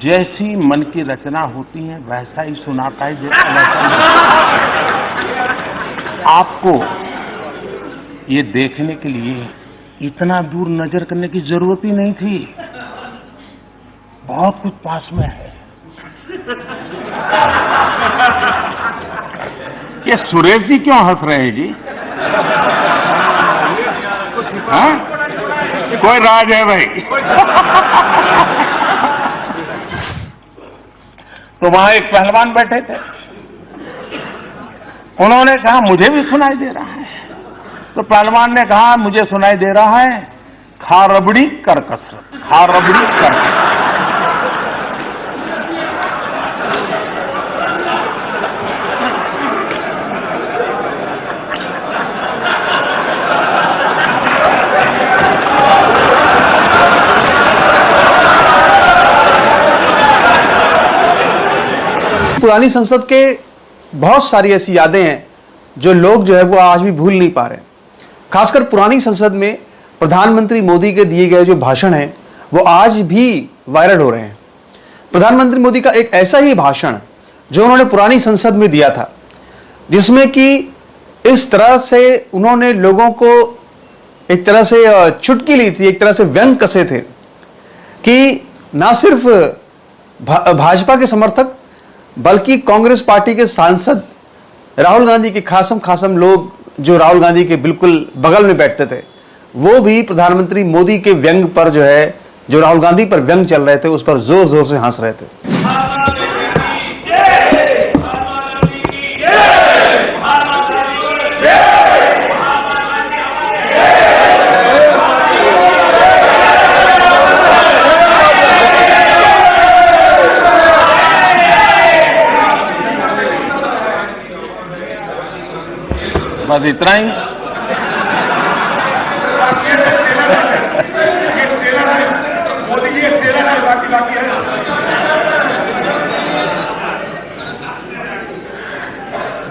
जैसी मन की रचना होती है वैसा ही सुनाता है, आपको ये देखने के लिए इतना दूर नजर करने की जरूरत ही नहीं थी, बहुत कुछ पास में है। ये सुरेश जी क्यों हंस रहे हैं जी? हाँ? कोई राज है भाई? तो वहां एक पहलवान बैठे थे, उन्होंने कहा मुझे भी सुनाई दे रहा है। तो पहलवान ने कहा मुझे सुनाई दे रहा है, खा रबड़ी कर कसरत, खा रबड़ी कर कसरत। पुरानी संसद के बहुत सारी ऐसी यादें हैं जो लोग जो है वो आज भी भूल नहीं पा रहे हैं। खासकर पुरानी संसद में प्रधानमंत्री मोदी के दिए गए जो भाषण हैं वो आज भी वायरल हो रहे हैं। प्रधानमंत्री मोदी का एक ऐसा ही भाषण जो उन्होंने पुरानी संसद में दिया था, जिसमें कि इस तरह से उन्होंने लोगों को एक तरह से चुटकी ली थी, एक तरह से व्यंग कसे थे कि ना सिर्फ भाजपा के समर्थक बल्कि कांग्रेस पार्टी के सांसद राहुल गांधी के खासम लोग जो राहुल गांधी के बिल्कुल बगल में बैठते थे, वो भी प्रधानमंत्री मोदी के व्यंग पर जो है, जो राहुल गांधी पर व्यंग चल रहे थे, उस पर जोर जोर से हंस रहे थे। बस इतना ही।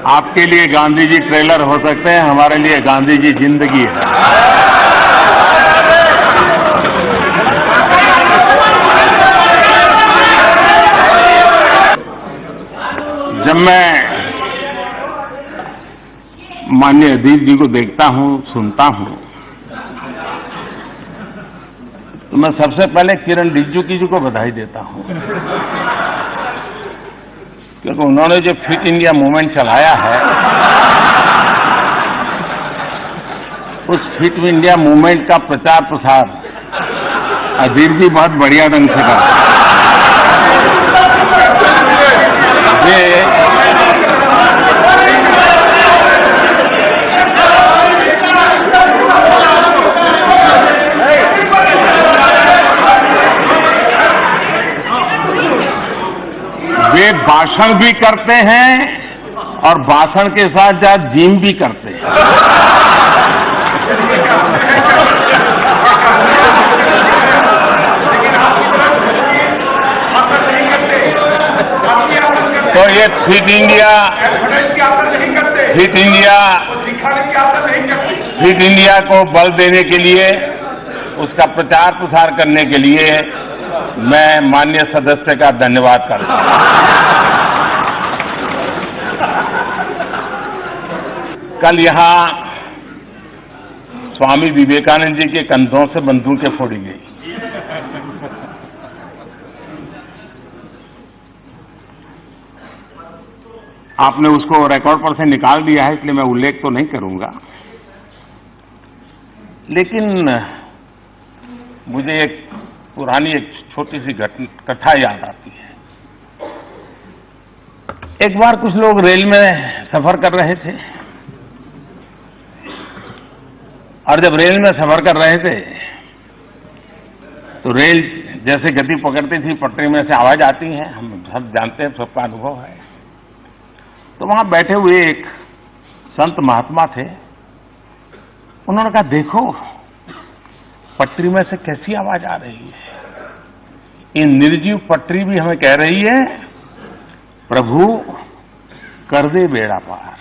आपके लिए गांधी जी ट्रेलर हो सकते हैं, हमारे लिए गांधी जी जिंदगी है। जब मैं माननीय अजीत जी को देखता हूं, सुनता हूं, तो मैं सबसे पहले किरण रिजिजू जी को बधाई देता हूं, क्योंकि उन्होंने जो फिट इंडिया मूवमेंट चलाया है, उस फिट इंडिया मूवमेंट का प्रचार प्रसार अजीत जी बहुत बढ़िया ढंग से करते हैं। वे भाषण भी करते हैं और भाषण के साथ साथ जिम भी करते हैं। तो ये फिट इंडिया को बल देने के लिए, उसका प्रचार प्रसार करने के लिए मैं माननीय सदस्य का धन्यवाद करता हूं। कल यहां स्वामी विवेकानंद जी के कंधों से बंदूकें फोड़ी गई। आपने उसको रिकॉर्ड पर से निकाल दिया है, इसलिए मैं उल्लेख तो नहीं करूंगा, लेकिन मुझे एक पुरानी एक छोटी सी कथा याद आती है। एक बार कुछ लोग रेल में सफर कर रहे थे, और जब रेल में सफर कर रहे थे तो रेल जैसे गति पकड़ती थी, पटरी में से आवाज आती है, हम सब जानते हैं, सबका अनुभव है। तो वहां बैठे हुए एक संत महात्मा थे, उन्होंने कहा देखो पटरी में से कैसी आवाज आ रही है, ये निर्जीव पटरी भी हमें कह रही है प्रभु कर दे बेड़ा पार।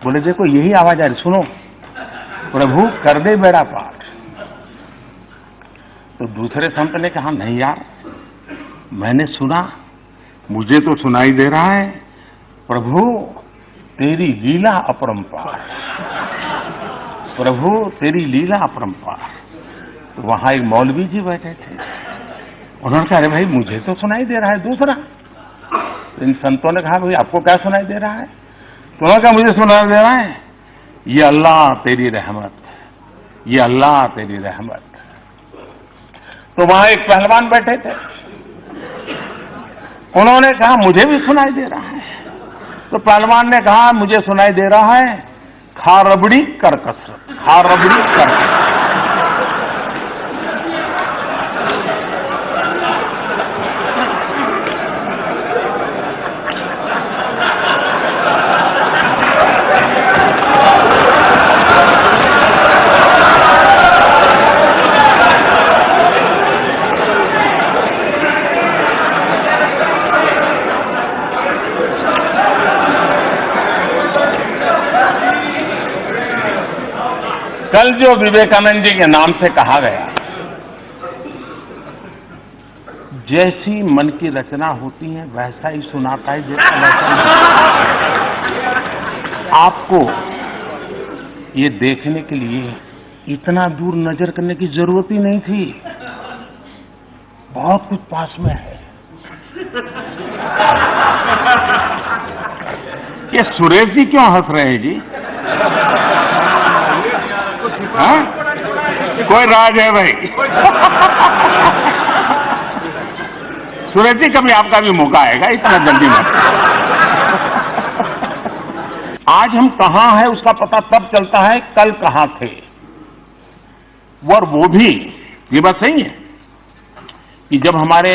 बोले देखो यही आवाज आ रही, सुनो, प्रभु कर दे बेड़ा पार। तो दूसरे संत ने कहा नहीं यार, मैंने सुना, मुझे तो सुनाई दे रहा है, प्रभु तेरी लीला अपरंपार, प्रभु तेरी लीला अपरंपार। तो वहां एक मौलवी जी बैठे थे, उन्होंने कहा अरे भाई मुझे तो सुनाई दे रहा है दूसरा। तो इन संतों ने कहा भाई आपको क्या सुनाई दे रहा है? तो उन्होंने कहा मुझे सुनाई दे रहा है ये अल्लाह तेरी रहमत, ये अल्लाह तेरी रहमत। तो वहां एक पहलवान बैठे थे, उन्होंने कहा मुझे भी सुनाई दे रहा है। तो पहलवान ने कहा मुझे सुनाई दे रहा है खा रबड़ी कर कसरत, खा रबड़ी कर कसरत। कल जो विवेकानंद जी के नाम से कहा गया, जैसी मन की रचना होती है वैसा ही सुनाता है, जैसा आपको ये देखने के लिए इतना दूर नजर करने की जरूरत ही नहीं थी, बहुत कुछ पास में है। ये सुरेश जी क्यों हंस रहे हैं जी? हाँ? कोई राज है भाई? सुरेश जी कभी आपका भी मौका आएगा, इतना जल्दी मत। आज हम कहां हैं उसका पता तब चलता है कल कहां थे। और वो भी ये बात सही है कि जब हमारे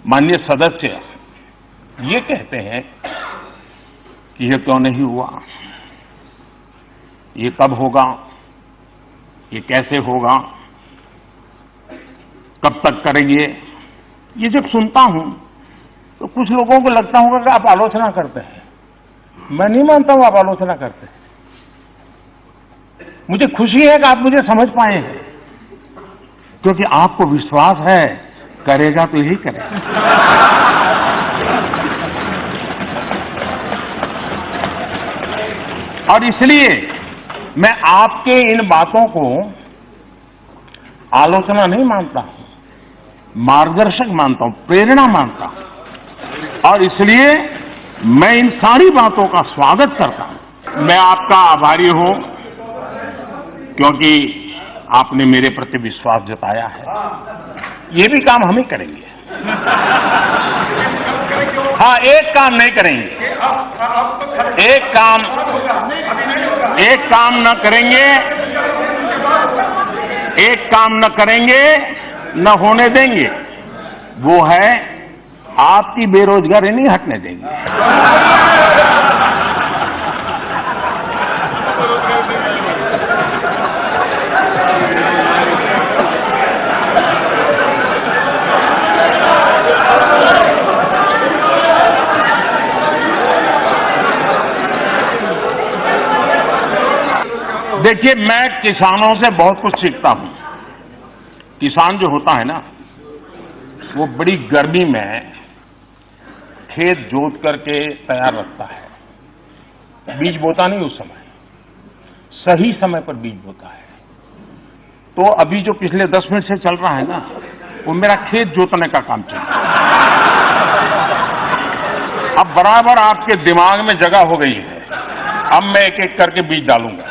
माननीय सदस्य ये कहते हैं कि ये क्यों नहीं हुआ, ये कब होगा, ये कैसे होगा, कब तक करेंगे, ये जब सुनता हूं तो कुछ लोगों को लगता होगा कि आप आलोचना करते हैं। मैं नहीं मानता हूं आप आलोचना करते हैं। मुझे खुशी है कि आप मुझे समझ पाए हैं, क्योंकि आपको विश्वास है करेगा तो यही करेगा। और इसलिए मैं आपके इन बातों को आलोचना नहीं मानता हूं, मार्गदर्शक मानता हूं, प्रेरणा मानता हूं। और इसलिए मैं इन सारी बातों का स्वागत करता हूं। मैं आपका आभारी हूं क्योंकि आपने मेरे प्रति विश्वास जताया है। ये भी काम हम ही करेंगे। हाँ, एक काम नहीं करेंगे, एक काम न करेंगे, एक काम न करेंगे, न होने देंगे, वो है आपकी बेरोजगारी नहीं हटने देंगे। देखिए, मैं किसानों से बहुत कुछ सीखता हूं। किसान जो होता है ना, वो बड़ी गर्मी में खेत जोत करके तैयार रखता है, बीज बोता नहीं उस समय, सही समय पर बीज बोता है। तो अभी जो पिछले 10 मिनट से चल रहा है ना, वो मेरा खेत जोतने का काम चल रहा है। अब बराबर आपके दिमाग में जगह हो गई है, अब मैं एक एक करके बीज डालूंगा।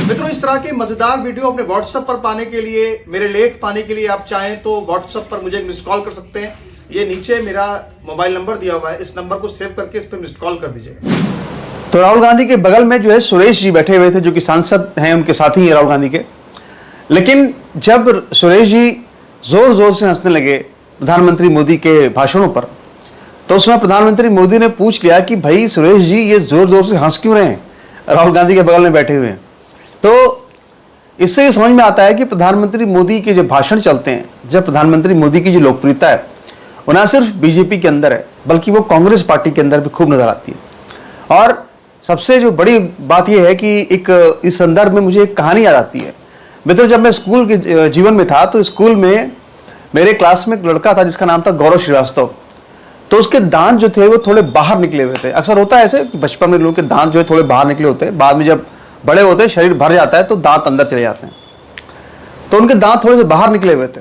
मित्रों, इस तरह के मजेदार वीडियो अपने व्हाट्सएप पर पाने के लिए, मेरे लेख पाने के लिए आप चाहें तो व्हाट्सएप पर मुझे मिस्ड कॉल कर सकते हैं। ये नीचे मेरा मोबाइल नंबर दिया हुआ है, इस नंबर को सेव करके इस पर मिस्ड कॉल कर दीजिए। तो राहुल गांधी के बगल में जो है सुरेश जी बैठे हुए थे, जो कि सांसद हैं, उनके साथी हैं राहुल गांधी के। लेकिन जब सुरेश जी जोर जोर से हंसने लगे प्रधानमंत्री मोदी के भाषणों पर, तो उसमें प्रधानमंत्री मोदी ने पूछ लिया कि भाई सुरेश जी, ये जोर जोर से हंस क्यों रहे हैं, राहुल गांधी के बगल में बैठे हुए हैं। तो इससे ये समझ में आता है कि प्रधानमंत्री मोदी के जो भाषण चलते हैं, जब प्रधानमंत्री मोदी की जो लोकप्रियता है वो न सिर्फ बीजेपी के अंदर है बल्कि वो कांग्रेस पार्टी के अंदर भी खूब नजर आती है। और सबसे जो बड़ी बात यह है कि एक इस संदर्भ में मुझे एक कहानी याद आती है। मित्रों, जब मैं स्कूल के जीवन में था तो स्कूल में मेरे क्लास में एक लड़का था जिसका नाम था गौरव श्रीवास्तव। तो उसके दांत जो थे वो थोड़े बाहर निकले हुए थे। अक्सर होता है ऐसे कि बचपन में लोगों के दांत जो है थोड़े बाहर निकले होते हैं, बाद में जब बड़े होते हैं शरीर भर जाता है तो दांत अंदर चले जाते हैं। तो उनके दांत थोड़े से बाहर निकले हुए थे।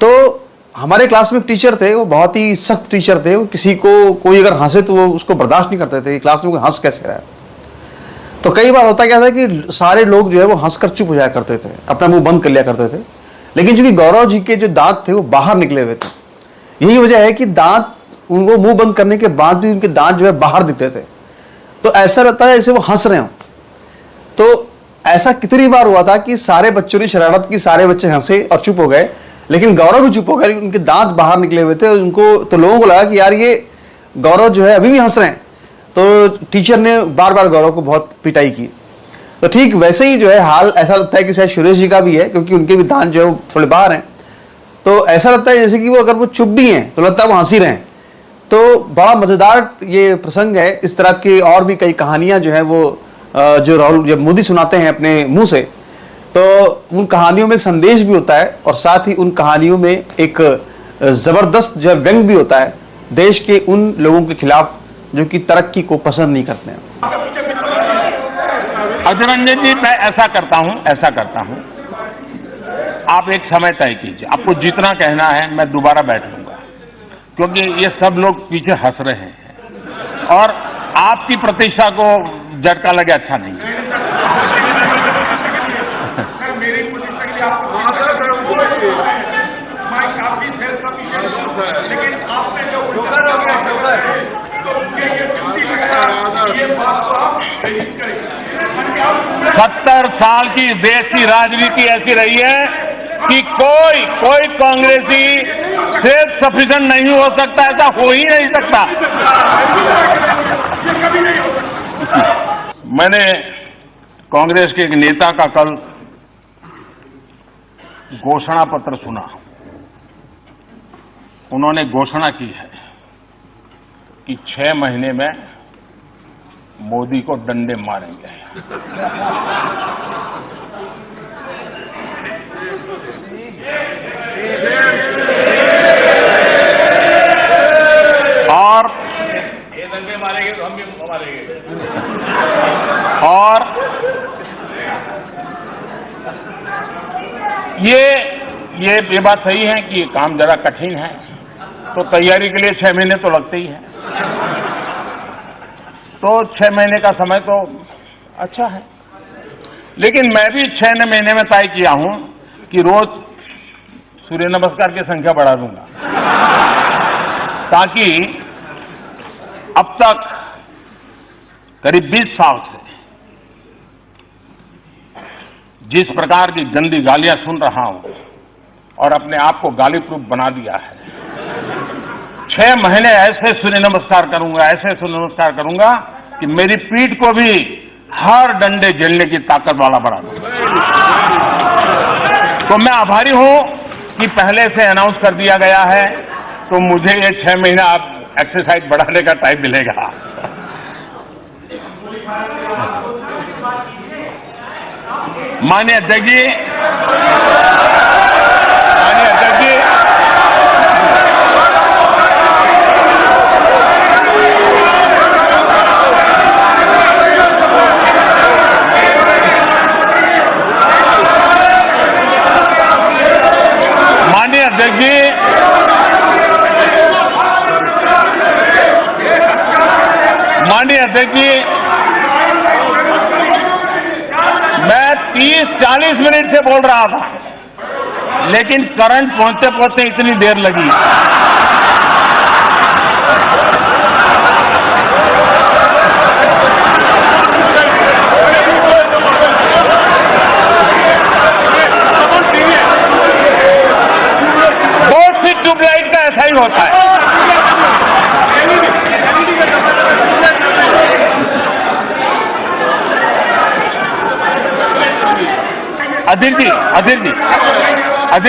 तो हमारे क्लास में एक टीचर थे, वो बहुत ही सख्त टीचर थे। वो किसी को कोई अगर हंसे तो वो उसको बर्दाश्त नहीं करते थे, क्लास में कोई हंस कैसे रहा है। तो कई बार होता क्या था कि सारे लोग जो है वो हंसकर चुप हो जाया करते थे, अपना मुंह बंद कर लिया करते थे। लेकिन चूंकि गौरव जी के जो दांत थे वो बाहर निकले हुए थे, यही वजह है कि दांत उनको मुंह बंद करने के बाद भी उनके दांत जो है बाहर दिखते थे। तो ऐसा रहता है जैसे वो हंस रहे हो। तो ऐसा कितनी बार हुआ था कि सारे बच्चों ने शरारत की, सारे बच्चे हंसे और चुप हो गए, लेकिन गौरव भी चुप हो गए, उनके दांत बाहर निकले हुए थे। उनको तो लोगों को लगा कि यार ये गौरव जो है अभी भी हंस रहे हैं। तो टीचर ने बार बार गौरव को बहुत पिटाई की। तो ठीक वैसे ही जो है हाल ऐसा लगता है कि शायद सुरेश जी का भी है, क्योंकि उनके भी दांत जो है थोड़े बाहर हैं। तो ऐसा लगता है जैसे कि वो अगर वो चुप भी हैं तो लगता है वो हंसी रहे हैं। तो बड़ा मजेदार ये प्रसंग है। इस तरह की और भी कई कहानियां जो है वो जो राहुल जब मोदी सुनाते हैं अपने मुंह से, तो उन कहानियों में एक संदेश भी होता है और साथ ही उन कहानियों में एक जबरदस्त जो व्यंग भी होता है देश के उन लोगों के खिलाफ जो कि तरक्की को पसंद नहीं करते हैं। अजय रंजन जी, मैं ऐसा करता हूं, आप एक समय तय कीजिए, आपको जितना कहना है मैं दोबारा बैठ लूंगा, क्योंकि ये सब लोग पीछे हंस रहे हैं और आपकी प्रतिष्ठा को झटका लगे अच्छा नहीं है। मेरी प्रतिष्ठा के लिए आप लेकिन आपने जो ये बात तो आप 70 साल की देश की राजनीति ऐसी रही है कि कोई कांग्रेसी सेल्फ सफिशिएंट नहीं हो सकता, ऐसा हो ही नहीं सकता। मैंने कांग्रेस के एक नेता का कल घोषणा पत्र सुना। उन्होंने घोषणा की है कि 6 महीने में मोदी को डंडे मारेंगे। और ये डंडे मारेंगे तो हम भी मारेंगे। और ये बात सही है कि ये काम जरा कठिन है, तो तैयारी के लिए 6 महीने तो लगते ही हैं। तो 6 महीने का समय तो अच्छा है, लेकिन मैं भी 6 महीने में तय किया हूं कि रोज सूर्य नमस्कार की संख्या बढ़ा दूंगा, ताकि अब तक करीब 20 साल से जिस प्रकार की गंदी गालियां सुन रहा हूं और अपने आप को गाली प्रूफ बना दिया है, 6 महीने ऐसे सूर्य नमस्कार करूंगा कि मेरी पीठ को भी हर डंडे झेलने की ताकत वाला बना दूंगा। तो मैं आभारी हूं कि पहले से अनाउंस कर दिया गया है, तो मुझे ये 6 महीना आप एक्सरसाइज बढ़ाने का टाइम मिलेगा। माननीय अध्यक्ष जी, माननीय अध्यक्ष जी, मैं 30-40 मिनट से बोल रहा था, लेकिन करंट पहुंचते पहुंचते इतनी देर लगी। बहुत सी ट्यूबलाइट का ऐसा ही होता है। अधीर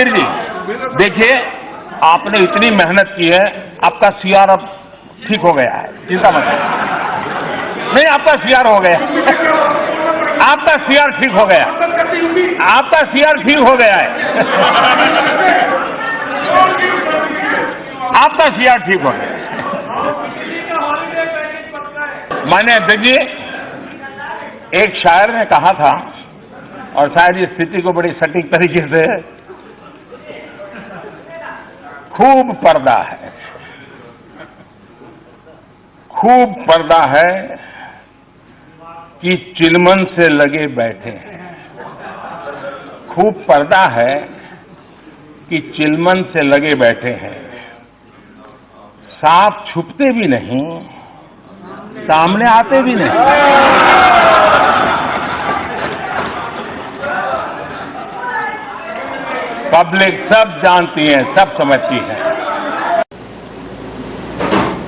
जी, देखिए आपने इतनी मेहनत की है, आपका सीआर अब ठीक हो गया है, चिंता मत करो। नहीं, आपका सीआर हो गया, आपका सीआर ठीक हो गया, आपका सीआर ठीक हो गया है, आपका सीआर ठीक हो गया। माननीय अध्यक्ष जी, एक शायर ने कहा था, और शायद इस स्थिति को बड़ी सटीक तरीके से, खूब पर्दा है, खूब पर्दा है कि चिलमन से लगे बैठे हैं। खूब पर्दा है कि चिलमन से लगे बैठे हैं, सांप छुपते भी नहीं, सामने आते भी नहीं। पब्लिक सब जानती है, सब समझती है।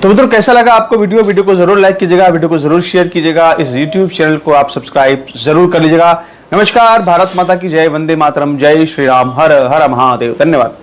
तो मित्रों, कैसा लगा आपको वीडियो को जरूर लाइक कीजिएगा, वीडियो को जरूर शेयर कीजिएगा, इस YouTube चैनल को आप सब्सक्राइब जरूर कर लीजिएगा। नमस्कार, भारत माता की जय, वंदे मातरम, जय श्री राम, हर हर महादेव, धन्यवाद।